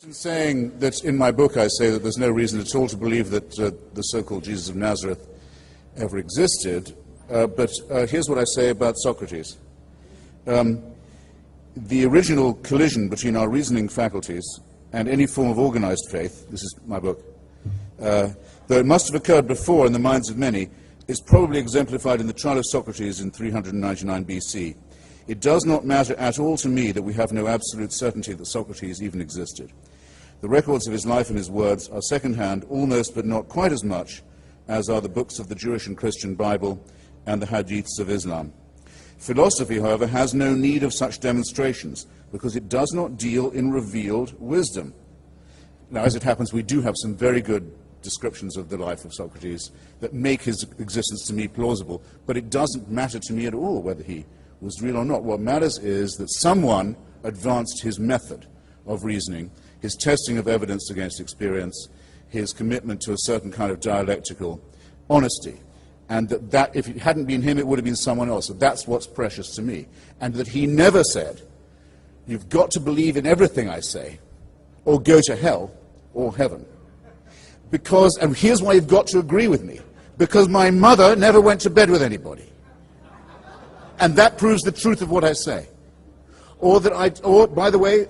In saying that in my book I say that there's no reason at all to believe that the so-called Jesus of Nazareth ever existed, but here's what I say about Socrates. The original collision between our reasoning faculties and any form of organized faith, this is my book, though it must have occurred before in the minds of many, is probably exemplified in the trial of Socrates in 399 BC. It does not matter at all to me that we have no absolute certainty that Socrates even existed. The records of his life and his words are second-hand almost but not quite as much as are the books of the Jewish and Christian Bible and the hadiths of Islam. Philosophy, however, has no need of such demonstrations because it does not deal in revealed wisdom. Now, as it happens, we do have some very good descriptions of the life of Socrates that make his existence to me plausible, but it doesn't matter to me at all whether he was real or not. What matters is that someone advanced his method of reasoning, his testing of evidence against experience, his commitment to a certain kind of dialectical honesty, and that if it hadn't been him, it would have been someone else. So that's what's precious to me. And that he never said, you've got to believe in everything I say, or go to hell, or heaven. Because, and here's why you've got to agree with me, because my mother never went to bed with anybody. And that proves the truth of what I say. Or by the way,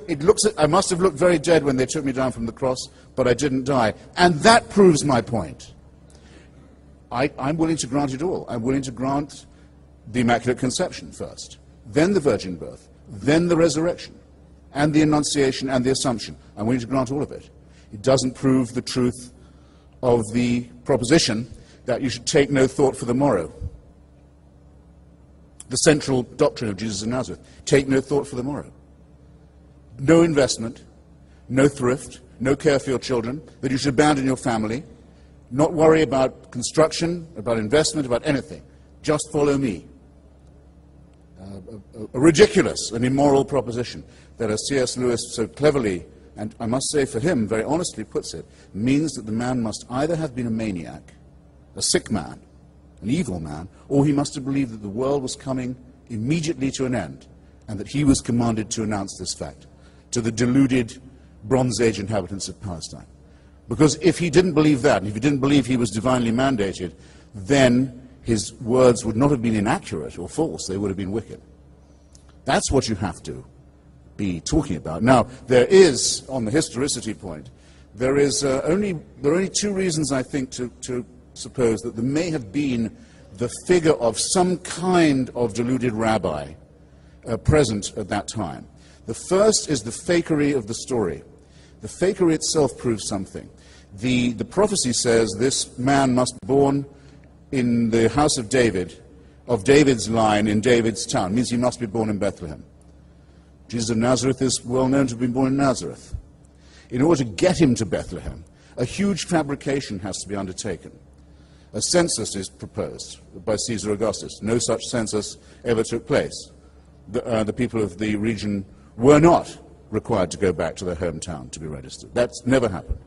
I must have looked very dead when they took me down from the cross, but I didn't die. And that proves my point. I'm willing to grant it all. I'm willing to grant the Immaculate Conception first, then the virgin birth, then the resurrection, and the Annunciation and the Assumption. I'm willing to grant all of it. It doesn't prove the truth of the proposition that you should take no thought for the morrow. The central doctrine of Jesus of Nazareth, take no thought for the morrow. No investment, no thrift, no care for your children, that you should abandon your family, not worry about construction, about investment, about anything. Just follow me. A ridiculous and immoral proposition that, as C.S. Lewis so cleverly, and I must say for him, very honestly puts it, means that the man must either have been a maniac, a sick man, an evil man, or he must have believed that the world was coming immediately to an end, and that he was commanded to announce this fact to the deluded Bronze Age inhabitants of Palestine. Because if he didn't believe that, and if he didn't believe he was divinely mandated, then his words would not have been inaccurate or false, they would have been wicked. That's what you have to be talking about. Now, there is, on the historicity point, there are only two reasons, I think, to suppose that there may have been the figure of some kind of deluded rabbi present at that time. The first is the fakery of the story. The fakery itself proves something. The prophecy says this man must be born in the house of David, of David's line in David's town. It means he must be born in Bethlehem. Jesus of Nazareth is well known to have been born in Nazareth. In order to get him to Bethlehem, a huge fabrication has to be undertaken. A census is proposed by Caesar Augustus. No such census ever took place. The people of the region were not required to go back to their hometown to be registered. That's never happened.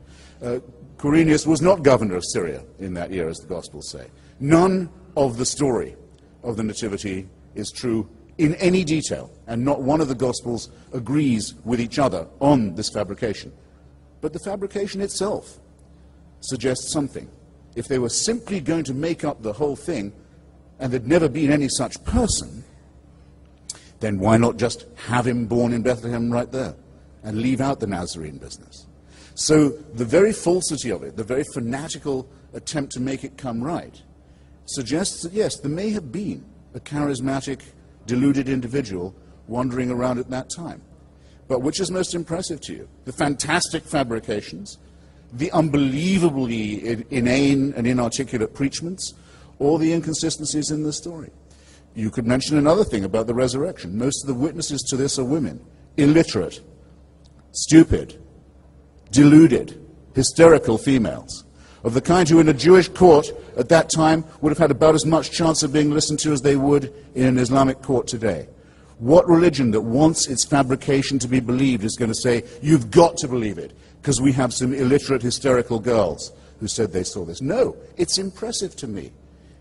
Quirinius was not governor of Syria in that year, as the Gospels say. None of the story of the Nativity is true in any detail, and not one of the Gospels agrees with each other on this fabrication. But the fabrication itself suggests something. If they were simply going to make up the whole thing, and there'd never been any such person, then why not just have him born in Bethlehem right there, and leave out the Nazarene business? So the very falsity of it, the very fanatical attempt to make it come right, suggests that, yes, there may have been a charismatic, deluded individual wandering around at that time. But which is most impressive to you? The fantastic fabrications, the unbelievably inane and inarticulate preachments, or the inconsistencies in the story? You could mention another thing about the resurrection. Most of the witnesses to this are women, illiterate, stupid, deluded, hysterical females, of the kind who in a Jewish court at that time would have had about as much chance of being listened to as they would in an Islamic court today. What religion that wants its fabrication to be believed is going to say, you've got to believe it, because we have some illiterate, hysterical girls who said they saw this? No, it's impressive to me.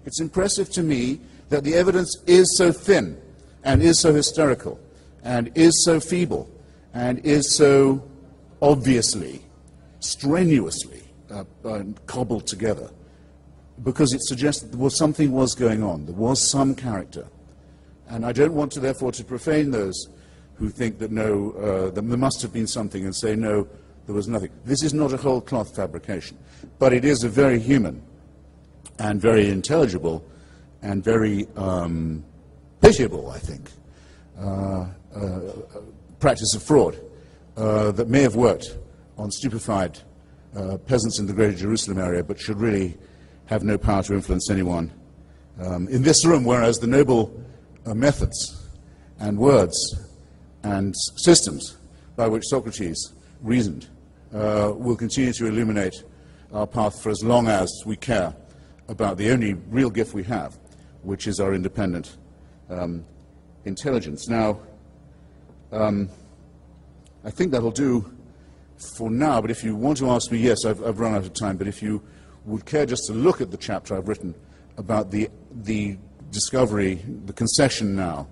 It's impressive to me that the evidence is so thin, and is so hysterical, and is so feeble, and is so obviously, strenuously cobbled together, because it suggests that something was going on. There was some character. And I don't want to, therefore, to profane those who think that no, that there must have been something, and say, no, there was nothing. This is not a whole cloth fabrication, but it is a very human and very intelligible and very pitiable, I think, practice of fraud that may have worked on stupefied peasants in the Greater Jerusalem area, but should really have no power to influence anyone in this room, whereas the noble methods and words and systems by which Socrates reasoned will continue to illuminate our path for as long as we care about the only real gift we have, which is our independent intelligence. Now, I think that'll do for now, but if you want to ask me, yes, I've run out of time, but if you would care just to look at the chapter I've written about the discovery, the concession now,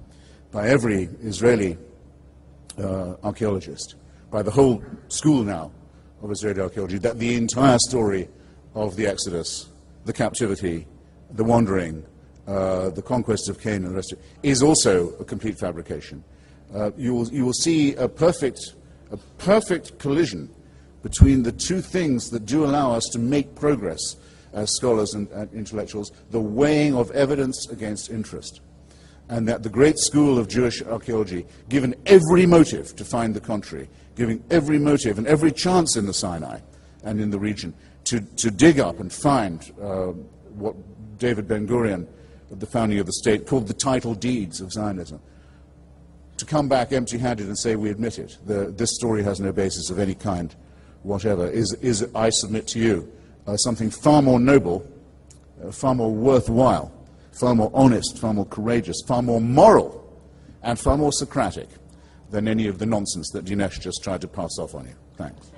by every Israeli archaeologist, by the whole school now of Israeli archaeology, that the entire story of the Exodus, the captivity, the wandering, the conquest of Canaan, and the rest of it, is also a complete fabrication. You will see a perfect collision between the two things that do allow us to make progress as scholars and intellectuals: the weighing of evidence against interest. And that the great school of Jewish archaeology, given every motive to find the contrary, giving every motive and every chance in the Sinai and in the region to dig up and find what David Ben-Gurion, at the founding of the state, called the title deeds of Zionism, to come back empty-handed and say, we admit it, this story has no basis of any kind whatever, is I submit to you, something far more noble, far more worthwhile, far more honest, far more courageous, far more moral, and far more Socratic than any of the nonsense that Dinesh just tried to pass off on you. Thanks.